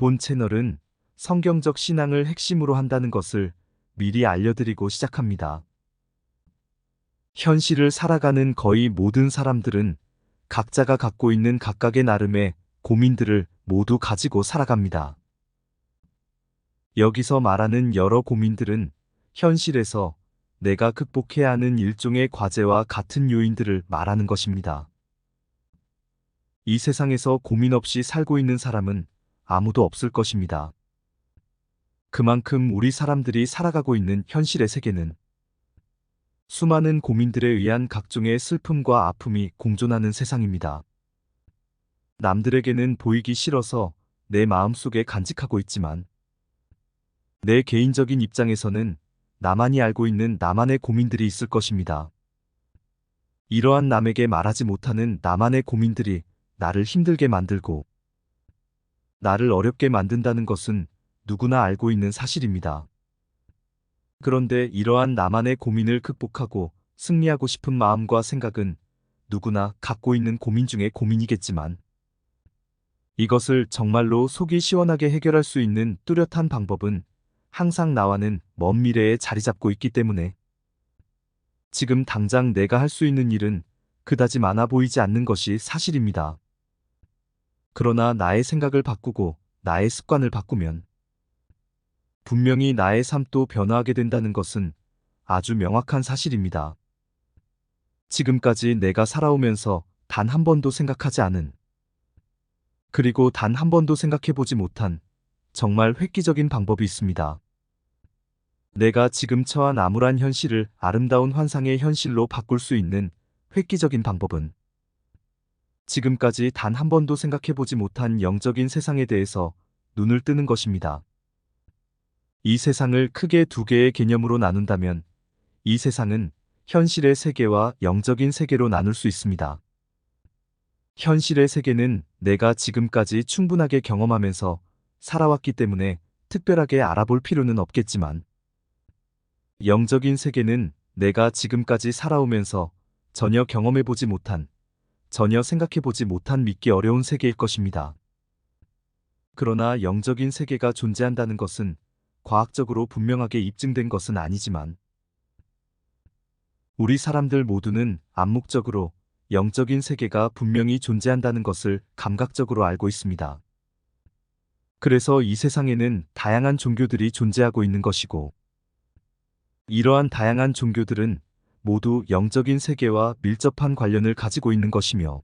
본 채널은 성경적 신앙을 핵심으로 한다는 것을 미리 알려드리고 시작합니다. 현실을 살아가는 거의 모든 사람들은 각자가 갖고 있는 각각의 나름의 고민들을 모두 가지고 살아갑니다. 여기서 말하는 여러 고민들은 현실에서 내가 극복해야 하는 일종의 과제와 같은 요인들을 말하는 것입니다. 이 세상에서 고민 없이 살고 있는 사람은 아무도 없을 것입니다. 그만큼 우리 사람들이 살아가고 있는 현실의 세계는 수많은 고민들에 의한 각종의 슬픔과 아픔이 공존하는 세상입니다. 남들에게는 보이기 싫어서 내 마음속에 간직하고 있지만 내 개인적인 입장에서는 나만이 알고 있는 나만의 고민들이 있을 것입니다. 이러한 남에게 말하지 못하는 나만의 고민들이 나를 힘들게 만들고 나를 어렵게 만든다는 것은 누구나 알고 있는 사실입니다. 그런데 이러한 나만의 고민을 극복하고 승리하고 싶은 마음과 생각은 누구나 갖고 있는 고민 중에 고민이겠지만 이것을 정말로 속이 시원하게 해결할 수 있는 뚜렷한 방법은 항상 나와는 먼 미래에 자리 잡고 있기 때문에 지금 당장 내가 할 수 있는 일은 그다지 많아 보이지 않는 것이 사실입니다. 그러나 나의 생각을 바꾸고 나의 습관을 바꾸면 분명히 나의 삶도 변화하게 된다는 것은 아주 명확한 사실입니다. 지금까지 내가 살아오면서 단 한 번도 생각하지 않은, 그리고 단 한 번도 생각해보지 못한 정말 획기적인 방법이 있습니다. 내가 지금 처한 암울한 현실을 아름다운 환상의 현실로 바꿀 수 있는 획기적인 방법은 지금까지 단 한 번도 생각해보지 못한 영적인 세상에 대해서 눈을 뜨는 것입니다. 이 세상을 크게 두 개의 개념으로 나눈다면 이 세상은 현실의 세계와 영적인 세계로 나눌 수 있습니다. 현실의 세계는 내가 지금까지 충분하게 경험하면서 살아왔기 때문에 특별하게 알아볼 필요는 없겠지만 영적인 세계는 내가 지금까지 살아오면서 전혀 경험해보지 못한, 전혀 생각해보지 못한 믿기 어려운 세계일 것입니다. 그러나 영적인 세계가 존재한다는 것은 과학적으로 분명하게 입증된 것은 아니지만 우리 사람들 모두는 암묵적으로 영적인 세계가 분명히 존재한다는 것을 감각적으로 알고 있습니다. 그래서 이 세상에는 다양한 종교들이 존재하고 있는 것이고 이러한 다양한 종교들은 모두 영적인 세계와 밀접한 관련을 가지고 있는 것이며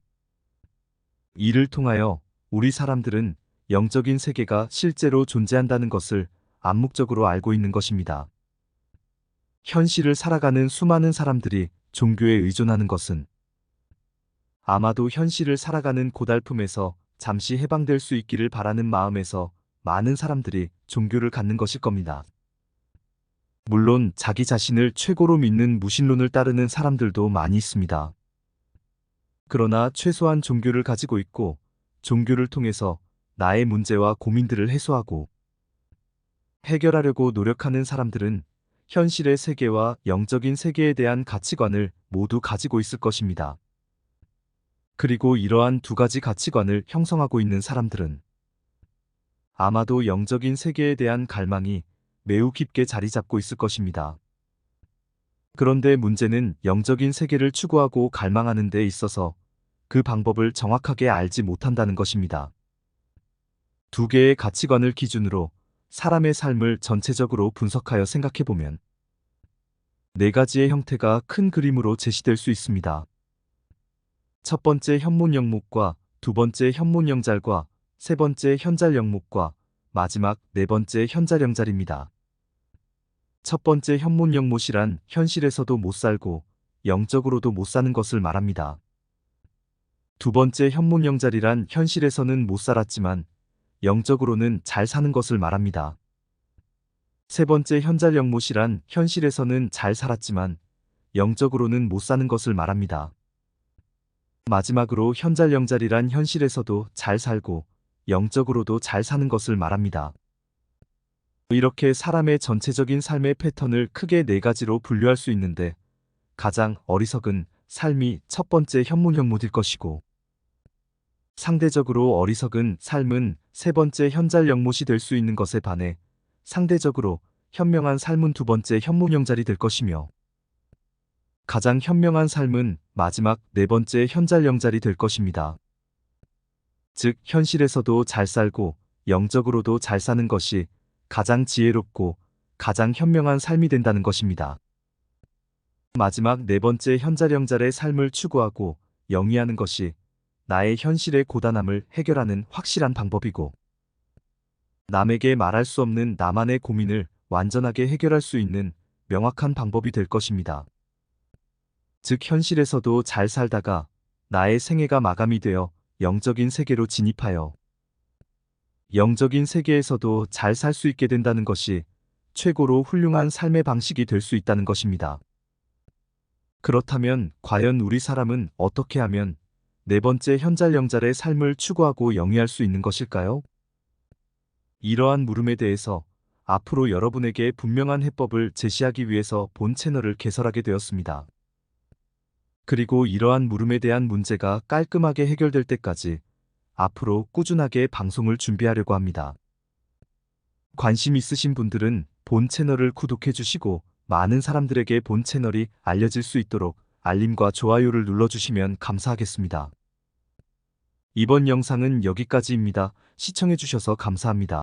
이를 통하여 우리 사람들은 영적인 세계가 실제로 존재한다는 것을 암묵적으로 알고 있는 것입니다. 현실을 살아가는 수많은 사람들이 종교에 의존하는 것은 아마도 현실을 살아가는 고달픔에서 잠시 해방될 수 있기를 바라는 마음에서 많은 사람들이 종교를 갖는 것일 겁니다. 물론 자기 자신을 최고로 믿는 무신론을 따르는 사람들도 많이 있습니다. 그러나 최소한 종교를 가지고 있고 종교를 통해서 나의 문제와 고민들을 해소하고 해결하려고 노력하는 사람들은 현실의 세계와 영적인 세계에 대한 가치관을 모두 가지고 있을 것입니다. 그리고 이러한 두 가지 가치관을 형성하고 있는 사람들은 아마도 영적인 세계에 대한 갈망이 매우 깊게 자리 잡고 있을 것입니다. 그런데 문제는 영적인 세계를 추구하고 갈망하는 데 있어서 그 방법을 정확하게 알지 못한다는 것입니다. 두 개의 가치관을 기준으로 사람의 삶을 전체적으로 분석하여 생각해보면 네 가지의 형태가 큰 그림으로 제시될 수 있습니다. 첫 번째 현문영목과 두 번째 현문영잘과 세 번째 현잘영목과 마지막 네 번째 현잘영잘입니다. 첫 번째 현문영못이란 현실에서도 못 살고 영적으로도 못 사는 것을 말합니다. 두 번째 현문영잘이란 현실에서는 못 살았지만 영적으로는 잘 사는 것을 말합니다. 세 번째 현잘영못이란 현실에서는 잘 살았지만 영적으로는 못 사는 것을 말합니다. 마지막으로 현잘영잘이란 현실에서도 잘 살고 영적으로도 잘 사는 것을 말합니다. 이렇게 사람의 전체적인 삶의 패턴을 크게 네 가지로 분류할 수 있는데 가장 어리석은 삶이 첫 번째 현문형못일 것이고 상대적으로 어리석은 삶은 세 번째 현잘 영못이 될 수 있는 것에 반해 상대적으로 현명한 삶은 두 번째 현모영잘이 될 것이며 가장 현명한 삶은 마지막 네 번째 현잘영잘이 될 것입니다. 즉 현실에서도 잘 살고 영적으로도 잘 사는 것이 가장 지혜롭고 가장 현명한 삶이 된다는 것입니다. 마지막 네 번째 현잘영잘의 삶을 추구하고 영위하는 것이 나의 현실의 고단함을 해결하는 확실한 방법이고 남에게 말할 수 없는 나만의 고민을 완전하게 해결할 수 있는 명확한 방법이 될 것입니다. 즉 현실에서도 잘 살다가 나의 생애가 마감이 되어 영적인 세계로 진입하여 영적인 세계에서도 잘 살 수 있게 된다는 것이 최고로 훌륭한 삶의 방식이 될 수 있다는 것입니다. 그렇다면 과연 우리 사람은 어떻게 하면 네 번째 현잘영잘의 삶을 추구하고 영위할 수 있는 것일까요? 이러한 물음에 대해서 앞으로 여러분에게 분명한 해법을 제시하기 위해서 본 채널을 개설하게 되었습니다. 그리고 이러한 물음에 대한 문제가 깔끔하게 해결될 때까지 앞으로 꾸준하게 방송을 준비하려고 합니다. 관심 있으신 분들은 본 채널을 구독해 주시고 많은 사람들에게 본 채널이 알려질 수 있도록 알림과 좋아요를 눌러주시면 감사하겠습니다. 이번 영상은 여기까지입니다. 시청해 주셔서 감사합니다.